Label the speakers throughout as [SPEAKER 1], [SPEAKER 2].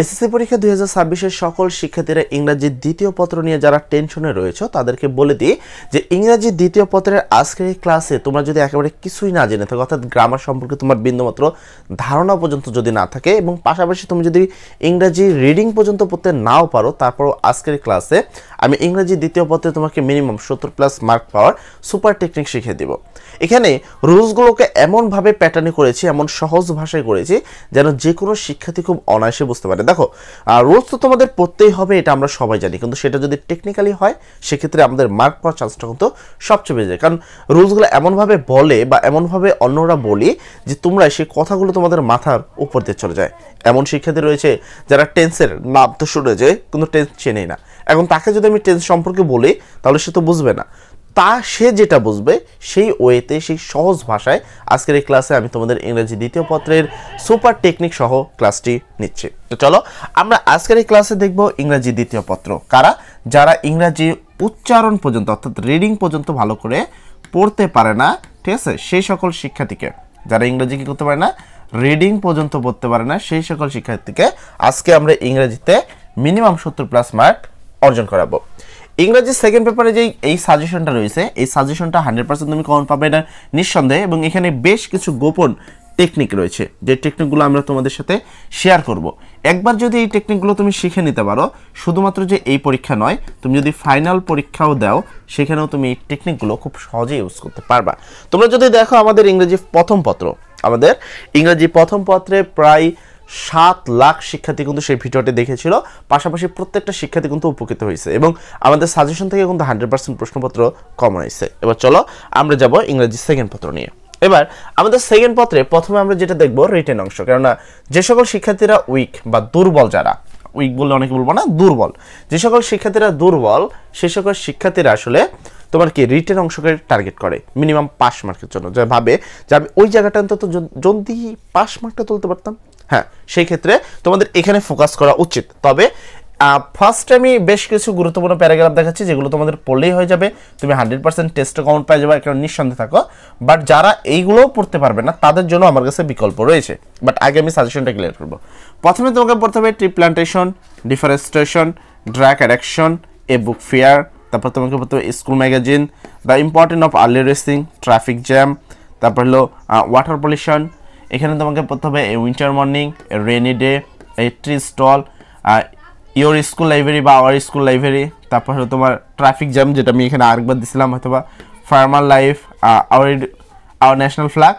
[SPEAKER 1] SSC পরীক্ষা 2026 সকল শিক্ষার্থীরা ইংরেজির দ্বিতীয় পত্র নিয়ে যারা টেনশনে রয়েছে তাদেরকে বলে দিই যে ইংরেজির দ্বিতীয় পত্রের আজকের এই ক্লাসে তোমরা যদি একেবারে কিছুই না জেনে থাকো, অর্থাৎ গ্রামার সম্পর্কে তোমার বিন্দুমাত্র ধারণা পর্যন্ত যদি না থাকে এবং পাশাপাশি তুমি যদি ইংরেজি রিডিং পর্যন্ত পড়তে নাও পারো, তারপরও আজকের ক্লাসে আমি ইংরেজি দ্বিতীয় পত্রে তোমাকে মিনিমাম 70+ মার্ক পাওয়ার সুপার টেকনিক শিখিয়ে দেব। এখানে রুলসগুলোকে এমনভাবে প্যাটার্নে করেছি, এমন সহজ ভাষায় করেছি যেন যে কোনো শিক্ষার্থী খুব অনায়াসে বুঝতে পারে। দেখো, রুলস তো তোমাদের পড়তেই হবে, এটা আমরা সবাই জানি, কিন্তু সেটা যদি টেকনিক্যালি হয় সেক্ষেত্রে আমাদের মার্ক পাওয়ার চান্সটা কিন্তু সবচেয়ে বেড়ে যায়। কারণ রুলসগুলো এমনভাবে বলে বা এমনভাবে অন্যরা বলি যে তোমরা সেই কথাগুলো তোমাদের মাথার উপর দিয়ে চলে যায়। এমন শিক্ষার্থী রয়েছে যারা টেন্সের নাম তো শুনে যায় কিন্তু টেন্স চেনেই না। এখন তাকে যদি আমি টেন্স সম্পর্কে বলি তাহলে সে তো বুঝবে না, সে যেটা বুঝবে সেই ওয়েতে, সেই সহজ ভাষায় আজকের এই ক্লাসে আমি তোমাদের ইংরেজি দ্বিতীয় পত্রের সুপার টেকনিক সহ ক্লাসটি নিচ্ছি। তো চলো আমরা আজকের এই ক্লাসে দেখব ইংরেজি দ্বিতীয় পত্র কারা, যারা ইংরেজি উচ্চারণ পর্যন্ত অর্থাৎ রিডিং পর্যন্ত ভালো করে পড়তে পারে না, ঠিক আছে, সেই সকল শিক্ষার্থীকে, যারা ইংরেজি কি করতে পারে না, রিডিং পর্যন্ত পড়তে পারে না, সেই সকল শিক্ষার্থীকে আজকে আমরা ইংরেজিতে মিনিমাম 70+ মার্ক অর্জন করাবো। ইংরেজি সেকেন্ড পেপারে যে এই সাজেশনটা রয়েছে, এই সাজেশনটা 100% তুমি কমন পাবে না নিঃসন্দেহে, এবং এখানে বেশ কিছু গোপন টেকনিক রয়েছে যে টেকনিকগুলো আমরা তোমাদের সাথে শেয়ার করব। একবার যদি এই টেকনিকগুলো তুমি শিখে নিতে পারো, শুধুমাত্র যে এই পরীক্ষা নয়, তুমি যদি ফাইনাল পরীক্ষাও দাও সেখানেও তুমি এই টেকনিকগুলো খুব সহজেই ইউজ করতে পারবা। তোমরা যদি দেখো আমাদের ইংরেজি প্রথম পত্রে প্রায় 7 লাখ শিক্ষার্থী কিন্তু সেই ভিডিওটি দেখেছিল, পাশাপাশি প্রত্যেকটা শিক্ষার্থী কিন্তু উপকৃত হয়েছে এবং আমাদের সাজেশন থেকে কিন্তু 100% প্রশ্নপত্র কমন হয়েছে। এবার চলো আমরা যাব ইংরেজি সেকেন্ড পত্র নিয়ে। এবার আমাদের সেকেন্ড পত্রে প্রথমে আমরা যেটা দেখব রিটেন অংশ, কেননা যে সকল শিক্ষার্থীরা উইক বা দুর্বল, যারা উইক বললে অনেকে বলবো না, দুর্বল, যে সকল শিক্ষার্থীরা দুর্বল সেই সকল শিক্ষার্থীরা আসলে তোমার কি রিটেন অংশকে টার্গেট করে মিনিমাম 5 মার্কের জন্য, যা ভাবে যে আমি ওই জায়গাটা অন্তত যদি 5 মার্কটা তুলতে পারতাম, হ্যাঁ সেই ক্ষেত্রে তোমাদের এখানে ফোকাস করা উচিত। তবে ফার্স্টে আমি বেশ কিছু গুরুত্বপূর্ণ প্যারাগ্রাফ দেখাচ্ছি যেগুলো তোমাদের পড়লেই হয়ে যাবে, তুমি 100% টেস্টে কমন পেয়ে যাবে, কারণ নিঃসন্দেহে থাকো। বাট যারা এইগুলোও পড়তে পারবে না তাদের জন্য আমার কাছে বিকল্প রয়েছে। বাট আগে আমি সাজেশনটা ক্লিয়ার করবো। প্রথমে তোমাকে পড়তে হবে tree plantation, deforestation, drug addiction, a book fair, তারপর তোমাকে পড়তে হবে school magazine, the important of early rising, traffic jam, তারপর হলো ওয়াটার পলিউশন, এখানে তোমাকে পড়তে হবে a winter morning, a rainy day, a tree stall, your school library বা আওয়ার স্কুল লাইব্রেরি, তারপর হলো তোমার ট্রাফিক জ্যাম যেটা আমি এখানে আরেকবার দিছিলাম হয়তোবা, farmer life, our national flag,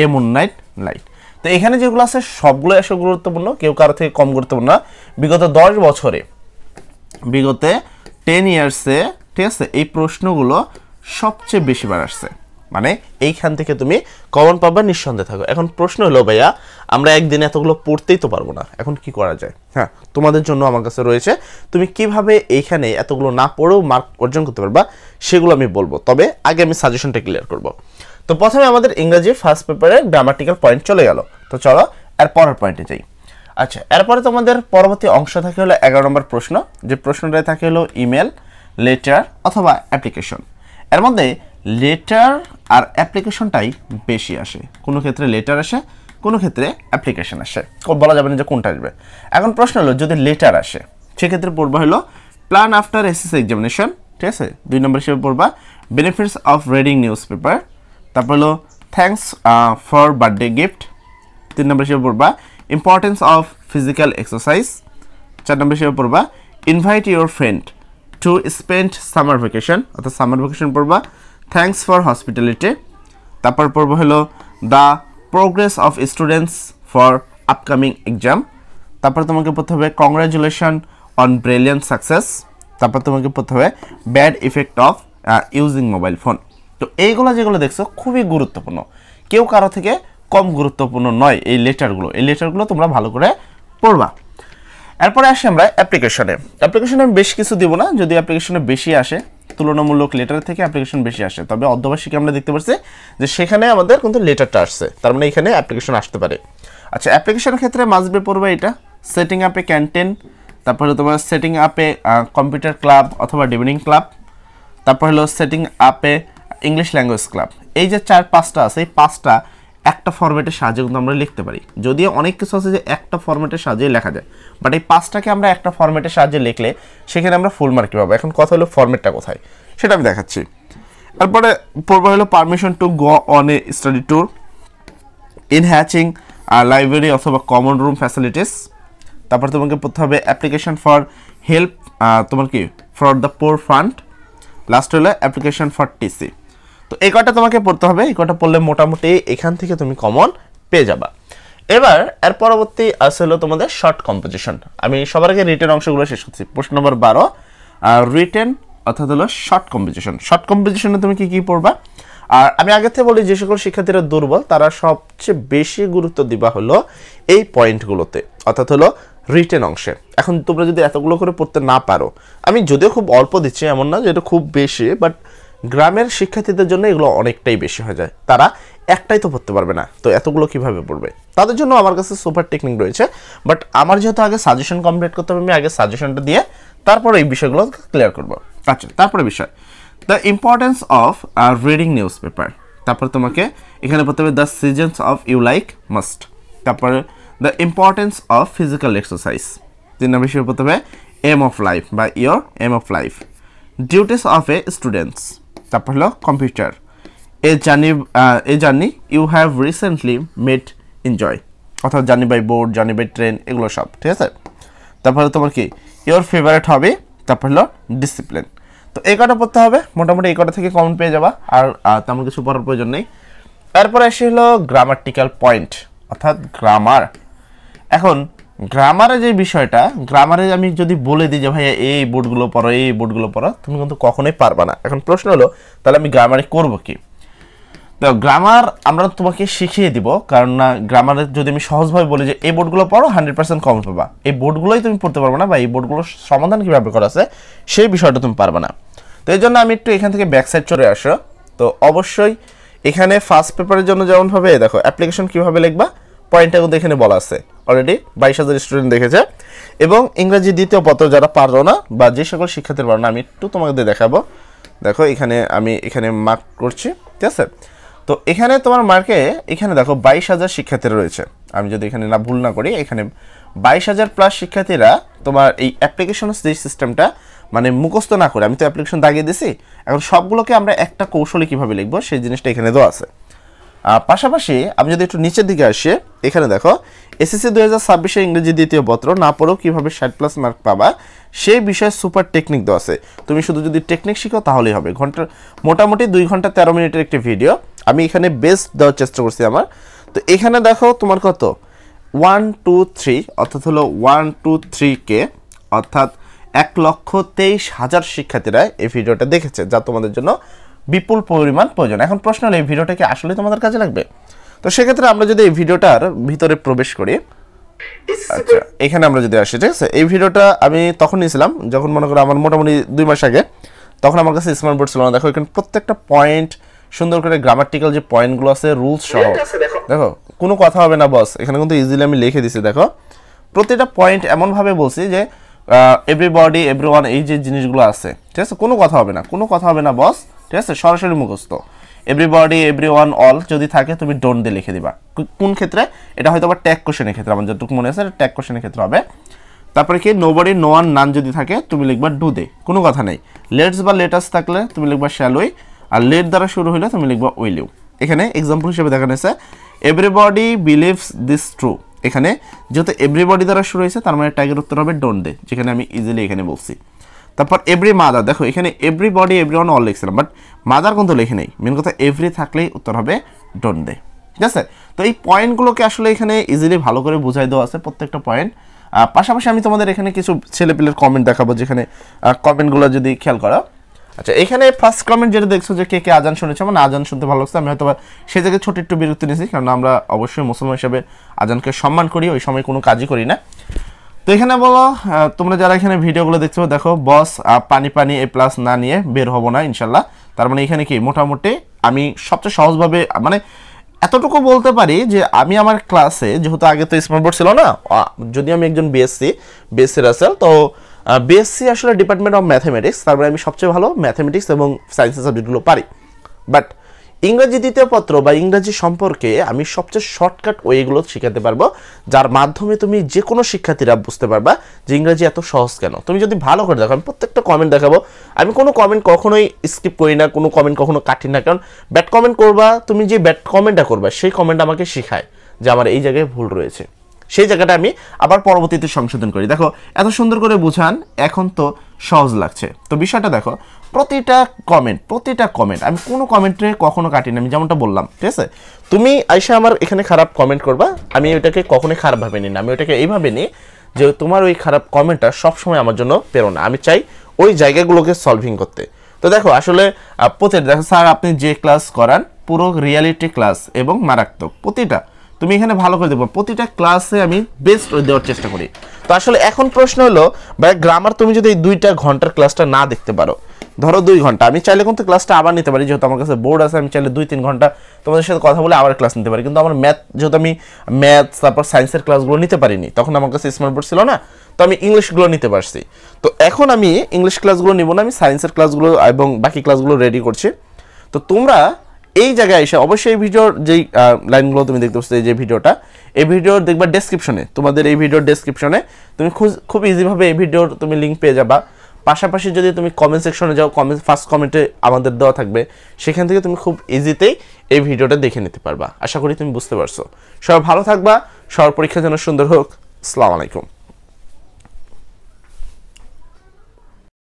[SPEAKER 1] A moon night light. তো এখানে যেগুলো আছে সবগুলো এসে গুরুত্বপূর্ণ, কেউ কারো থেকে কম গুরুত্বপূর্ণ না। বিগত 10 বছরে, বিগত 10 ইয়ার্সে, ঠিক আছে, এই প্রশ্নগুলো সবচেয়ে বেশিবার আসছে, মানে এইখান থেকে তুমি কমন পাবা নিঃসন্দেহে থাকো। এখন প্রশ্ন হলো ভাইয়া আমরা একদিনে এতগুলো পড়তেই তো পারবো না, এখন কি করা যায়? হ্যাঁ, তোমাদের জন্য আমার কাছে রয়েছে, তুমি কিভাবে এইখানে এতগুলো না পড়েও মার্ক অর্জন করতে পারবা সেগুলো আমি বলবো। তবে আগে আমি সাজেশনটা ক্লিয়ার করব। তো প্রথমে আমাদের ইংরেজি ফার্স্ট পেপারে গ্রামাটিক্যাল পয়েন্ট চলে গেল, তো চলো এর পরের পয়েন্টে যাই। আচ্ছা, এরপরে তোমাদের পরবর্তী অংশ থাকে হলো 11 নম্বর প্রশ্ন, যে প্রশ্নটাই থাকে হলো ইমেল, লেটার অথবা অ্যাপ্লিকেশন। এর মধ্যে লেটার আর অ্যাপ্লিকেশনটাই বেশি আসে, কোনো ক্ষেত্রে লেটার আসে, কোনো ক্ষেত্রে অ্যাপ্লিকেশন আসে, বলা যাবে না যে কোনটা আসবে। এখন প্রশ্ন হলো যদি লেটার আসে সেক্ষেত্রে পড়বা হলো প্ল্যান আফটার এসএসসি এক্সামিনেশন, ঠিক আছে, 2 নম্বর হিসেবে পড়বা benefits of reading news paper, তারপর হলো থ্যাঙ্কস ফর বার্থডে গিফট, 3 নম্বর হিসেবে পড়বা ইম্পর্টেন্স অফ ফিজিক্যাল এক্সারসাইজ, 4 নম্বর হিসেবে পড়বা invite your friend to spend summer vacation, অর্থাৎ সামার ভ্যাকেশন পড়বা থ্যাঙ্কস ফর হসপিটালিটি, তারপর পড়বো হলো the progress of students for upcoming exam, তারপর তোমাকে পড়তে হবে কংগ্রাচুলেশন অন ব্রিলিয়ান্ট সাকসেস, তারপর তোমাকে পড়তে হবে bad effect of using mobile phone. তো এইগুলো যেগুলো দেখছো খুবই গুরুত্বপূর্ণ, কেউ কারো থেকে কম গুরুত্বপূর্ণ নয় এই লেটারগুলো তোমরা ভালো করে পড়বা। এরপরে আসি আমরা অ্যাপ্লিকেশনে। অ্যাপ্লিকেশনে আমি বেশ কিছু দিব না, যদি অ্যাপ্লিকেশনে বেশি আসে, তুলনামূলক লেটার থেকে অ্যাপ্লিকেশন বেশি আসে, তবে অর্ধবার্ষিকী আমরা দেখতে পাচ্ছি যে সেখানে আমাদের কিন্তু লেটারটা আসছে, তার মানে এখানে অ্যাপ্লিকেশন আসতে পারে। আচ্ছা, অ্যাপ্লিকেশনের ক্ষেত্রে মাস্ট বি পড়বে এটা সেটিং আপ এ ক্যান্টিন, তারপরে তোমার setting up a computer club অথবা ডিবেটিং ক্লাব, তারপর হলো সেটিং আপ এ ইংলিশ ল্যাঙ্গুয়েজ ক্লাব। এই যে 4-5টা আছে, এই 5টা একটা ফরম্যাটের সাহায্যে কিন্তু আমরা লিখতে পারি। যদিও অনেক কিছু আছে যে একটা ফরম্যাটের সাহায্যে লেখা যায়, বাট এই 5টাকে আমরা একটা ফরম্যাটের সাহায্যে লিখলে সেখানে আমরা ফুল মার্ক পাবো। এখন কথা হলো ফরম্যাটটা কোথায়, সেটা আমি দেখাচ্ছি। তারপরে পড়বা হলো permission to go on a study tour, enhancing library অথবা কমন রুম ফ্যাসিলিটিস। তারপর তোমাকে পড়তে হবে অ্যাপ্লিকেশন ফর হেল্প, তোমার কি for the poor fund. Last হলো অ্যাপ্লিকেশন ফর টিসি। তো এই কটা তোমাকে পড়তে হবে, এই কটা পড়লে মোটামুটি এখান থেকে তুমি কমন পেয়ে যাবা। এবার এর পরবর্তী আছে হলো তোমাদের শর্ট কম্পোজিশন। আমি সবার আগে রিটেন অংশগুলো শেষ করছি। প্রশ্ন নম্বর 12 রিটেন অর্থাৎ হলো শর্ট কম্পোজিশন। শর্ট কম্পোজিশনে তুমি কি পড়বা? আর আমি আগে থেকে বলি যে সকল শিক্ষার্থীরা দুর্বল তারা সবচেয়ে বেশি গুরুত্ব দিবা হলো এই পয়েন্টগুলোতে, অর্থাৎ হলো রিটেন অংশে। এখন তোমরা যদি এতগুলো করে পড়তে না পারো, আমি যদিও খুব অল্প দিচ্ছি, এমন না যে এটা খুব বেশি, বাট গ্রামের শিক্ষার্থীদের জন্য এগুলো অনেকটাই বেশি হয়ে যায়। তারা একটাই তো পড়তে পারবে না, তো এতগুলো কিভাবে পড়বে? তাদের জন্য আমার কাছে সুপার টেকনিক রয়েছে, বাট আমার যেহেতু আগে সাজেশন কমপ্লিট করতে হবে, আমি আগে সাজেশনটা দিয়ে তারপর এই বিষয়গুলো ক্লিয়ার করবো। আচ্ছা, তারপরে বিষয় the importance of reading news paper. তারপর তোমাকে এখানে পড়তে হবে the seasons of you like must. তারপরে the importance of physical exercise. 3 number বিষয় পড়তে হবে এম অফ লাইফ বা your aim of life. Duties of a students. তারপর হলো computer. A journey you have recently made enjoy, অর্থাৎ journey by board, journey by train, এগুলো সব ঠিক আছে। তারপরে তোমার কি ইয়োর ফেভারিট হবে। তারপর হলো ডিসিপ্লিন। তো এই কটা পড়তে হবে, মোটামুটি এই কটা থেকে কমন পেয়ে যাবা, আর তেমন কিছু পড়ার প্রয়োজন নেই। তারপরে আসে হলো গ্রামাটিক্যাল পয়েন্ট, অর্থাৎ গ্রামার। এখন গ্রামারের যে বিষয়টা, গ্রামারে আমি যদি বলে দিই যে ভাইয়া এই বোর্ডগুলো পড়ো, এই বোর্ডগুলো পড়ো, তুমি কিন্তু কখনোই পারবা না। এখন প্রশ্ন হলো তাহলে আমি গ্রামারে করবো কি? তো গ্রামার আমরা তোমাকে শিখিয়ে দিব, কারণ না গ্রামারে যদি আমি সহজভাবে বলি যে এই বোর্ডগুলো পড়ো 100% কমন পাবা, এই বোর্ডগুলোই তুমি পড়তে পারবে না, বা এই বোর্ডগুলোর সমাধান কীভাবে করা আছে সেই বিষয়টা তুমি পারবে না। তো এই জন্য আমি একটু এখান থেকে ব্যাক সাইড চলে আসো। তো অবশ্যই এখানে ফার্স্ট পেপারের জন্য যেমনভাবে দেখো অ্যাপ্লিকেশন কীভাবে লিখবা, পয়েন্টটা কিন্তু এখানে বলা আছে, অলরেডি 22,000 স্টুডেন্ট দেখেছে। এবং ইংরেজি দ্বিতীয় পত্র যারা পারো না বা যে সকল শিক্ষার্থীর পারো না, আমি একটু তোমাদের দেখাবো। দেখো এখানে আমি এখানে মার্ক করছি, ঠিক আছে। তো এখানে তোমার মার্কে এখানে দেখো 22,000 শিক্ষার্থীরা রয়েছে। আমি যদি এখানে না ভুল না করি, এখানে 22,000 প্লাস শিক্ষার্থীরা তোমার এই অ্যাপ্লিকেশন যে সিস্টেমটা মানে মুখস্থ না করে, আমি তো অ্যাপ্লিকেশন দাগিয়ে দিছি, এখন সবগুলোকে আমরা একটা কৌশলে কীভাবে লিখবো সেই জিনিসটা এখানে দেওয়া আছে। পাশাপাশি আমি যদি একটু নিচের দিকে আসি, এখানে দেখো এসএসসি 2026 ইংরেজি দ্বিতীয় পত্র না পড়েও কীভাবে 60+ মার্ক পাবা সেই বিষয়ে সুপার টেকনিক দেওয়া আছে। তুমি শুধু যদি টেকনিক শিখো তাহলেই হবে। মোটামুটি 2 ঘন্টা 13 মিনিটের একটি ভিডিও আমি এখানে বেস্ট দেওয়ার চেষ্টা করছি আমার। তো এখানে দেখো তোমার কত 1 2 3, অর্থাৎ হলো 1 2 3K, অর্থাৎ 1,23,000 শিক্ষার্থীরা এই ভিডিওটা দেখেছে, যা তোমাদের জন্য বিপুল পরিমাণ প্রয়োজন। এখন প্রশ্ন হলো এই ভিডিওটা কি আসলে তোমাদের কাজে লাগবে? তো সেক্ষেত্রে আমরা যদি এই ভিডিওটার ভিতরে প্রবেশ করি, আচ্ছা এখানে আমরা যদি আসি, ঠিক আছে। এই ভিডিওটা আমি তখন নিয়েছিলাম যখন মনে করো আমার মোটামুটি 2 মাস আগে, তখন আমার কাছে স্মার্ট বোর্ড ছিল না। দেখো এখানে প্রত্যেকটা পয়েন্ট সুন্দর করে গ্রামাটিক্যাল যে পয়েন্টগুলো আছে রুলস সহ, দেখো কোনো কথা হবে না বস, এখানে কিন্তু ইজিলি আমি লিখে দিছি। দেখো প্রতিটা পয়েন্ট এমনভাবে বলছি যে এভরিবডি এভরিওয়ান, এই যে জিনিসগুলো আছে, ঠিক আছে, কোনো কথা হবে না, কোনো কথা হবে না বস, ঠিক আছে, সরাসরি মুখস্থ। এভরিবডি এভরিওয়ান অল যদি থাকে তুমি ডোন্ট দিয়ে লিখে দিবা। কোন ক্ষেত্রে? এটা হয়তো আবার ট্যাগ কোশ্চেনের ক্ষেত্রে, আমার যতটুকু মনে আছে ট্যাগ কোশ্চেনের ক্ষেত্রে হবে। তারপরে কি নোবডি নো ওয়ান নান যদি থাকে তুমি লিখবা ডু দে, কোনো কথা নেই। লেটস বা লেটাস থাকলে তুমি লিখবা শ্যাল উই, আর লেট দ্বারা শুরু হলে তুমি লিখবা উইল ইউ। এখানে এক্সাম্পল হিসেবে দেখানো হয়েছে এভরিবডি বিলিভস দিস ট্রু। এখানে যেহেতু এভরিবডি দ্বারা শুরু হয়েছে তার মানে ট্যাগের উত্তর হবে ডোন্ট দে, যেখানে আমি ইজিলি এখানে বলছি। তারপর এভরি মাদার, দেখো এখানে এভরিবডি এভরিওয়ান অল লিখছিলাম, বাট মাদার কিন্তু লিখে নেই। মেন কথা এভরি থাকলেই উত্তর হবে ডোন্ট দে, ঠিক আছে। তো এই পয়েন্টগুলোকে আসলে এখানে ইজিলি ভালো করে বুঝাই দেওয়া আছে প্রত্যেকটা পয়েন্ট। পাশাপাশি আমি তোমাদের এখানে কিছু ছেলেপিলের কমেন্ট দেখাবো, যেখানে কমেন্টগুলো যদি খেয়াল করো। আচ্ছা এখানে ফার্স্ট কমেন্ট যেটা দেখছো যে কে কে আজান শুনেছে, মানে আজান শুনতে ভালো লাগছে, আমি হয়তো সেই জায়গায় ছোট একটু বিরক্তি নিয়েছি, কারণ আমরা অবশ্যই মুসলমান হিসেবে আজানকে সম্মান করি, ওই সময় কোনো কাজই করি না। তো এখানে বলো তোমরা যারা এখানে ভিডিওগুলো দেখছো, দেখো বস পানি পানি এ প্লাস না নিয়ে বের হবো না ইনশাল্লাহ। তার মানে এখানে কি মোটামুটি আমি সবচেয়ে সহজভাবে মানে এতটুকু বলতে পারি যে আমি আমার ক্লাসে, যেহেতু আগে তো স্মার্ট বোর্ড ছিল না, যদি আমি একজন বিএসসি রাসেল, তো বিএসসি আসলে ডিপার্টমেন্ট অফ ম্যাথামেটিক্স, তারপরে আমি সবচেয়ে ভালো ম্যাথামেটিক্স এবং সায়েন্সের সাবজেক্টগুলো পারি। বাট ইংরেজি দ্বিতীয় পত্র বা ইংরেজি সম্পর্কে আমি সবচেয়ে শর্টকাট ওয়েগুলো শেখাতে পারবো, যার মাধ্যমে তুমি যে কোনো শিক্ষার্থীরা বুঝতে পারবা যে ইংরেজি এত সহজ কেন। তুমি যদি ভালো করে দেখো, আমি প্রত্যেকটা কমেন্ট দেখাবো, আমি কোনো কমেন্ট কখনোই স্কিপ করি না, কোনো কমেন্ট কখনো কাটি না, কারণ ব্যাড কমেন্ট করবা, তুমি যে ব্যাড কমেন্টটা করবা সেই কমেন্ট আমাকে শেখায় যে আমার এই জায়গায় ভুল রয়েছে, সেই জায়গাটা আমি আবার পরবর্তীতে সংশোধন করি। দেখো এত সুন্দর করে বুঝান, এখন তো সহজ লাগছে। তো বিষয়টা দেখো, প্রতিটা কমেন্ট আমি কোনো কমেন্টে কখনো কাটি না, আমি যেমনটা বললাম, ঠিক আছে। তুমি আইসা আমার এখানে খারাপ কমেন্ট করবা, আমি ওইটাকে কখনোই খারাপভাবে নিই না, আমি ওইটাকে এইভাবে নিই যে তোমার ওই খারাপ কমেন্টটা সবসময় আমার জন্য প্রেরণা, আমি চাই ওই জায়গাগুলোকে সলভিং করতে। তো দেখো আসলে দেখো স্যার আপনি যে ক্লাস করান পুরো রিয়ালিটি ক্লাস এবং মারাত্মক, প্রতিটা তুমি এখানে ভালো করে দেখবো, প্রতিটা ক্লাসে আমি বেস্ট দেওয়ার চেষ্টা করি। তো আসলে এখন প্রশ্ন হলো ভাই গ্রামার তুমি যদি এই 2 ঘন্টার ক্লাসটা না দেখতে পারো, ধরো 2 ঘন্টা, আমি চাইলে কিন্তু ক্লাসটা আবার নিতে পারি, যেহেতু আমার কাছে বোর্ড আছে, আমি চাইলে 2-3 ঘন্টা তোমাদের সাথে কথা বলে আবার ক্লাস নিতে পারি। কিন্তু আমার যেহেতু আমি ম্যাথস তারপর সায়েন্সের ক্লাসগুলো নিতে পারিনি, তখন আমার কাছে স্মার্ট বোর্ড ছিল না, তো আমি ইংলিশগুলো নিতে পারছি। তো এখন আমি ইংলিশ ক্লাসগুলো নিব না, আমি সায়েন্সের ক্লাসগুলো এবং বাকি ক্লাসগুলো রেডি করছি। তো তোমরা এই জায়গায় এসে অবশ্যই এই ভিডিওর যেই লাইনগুলো তুমি দেখতে পাচ্ছ, যে ভিডিওটা, এই ভিডিওর দেখবা ডেসক্রিপশনে, তোমাদের এই ভিডিওর ডেসক্রিপশনে তুমি খুব ইজিভাবে এই ভিডিওর তুমি লিঙ্ক পেয়ে যাবা। পাশাপাশি যদি তুমি কমেন্ট সেকশনে যাও, ফার্স্ট কমেন্টে আমাদের দেওয়া থাকবে, সেখান থেকে তুমি খুব ইজিতেই এই ভিডিওটা দেখে নিতে পারবা। আশা করি তুমি বুঝতে পারছো। সবাই ভালো থাকবা, সবার পরীক্ষা যেন সুন্দর হোক। আসসালামু আলাইকুম।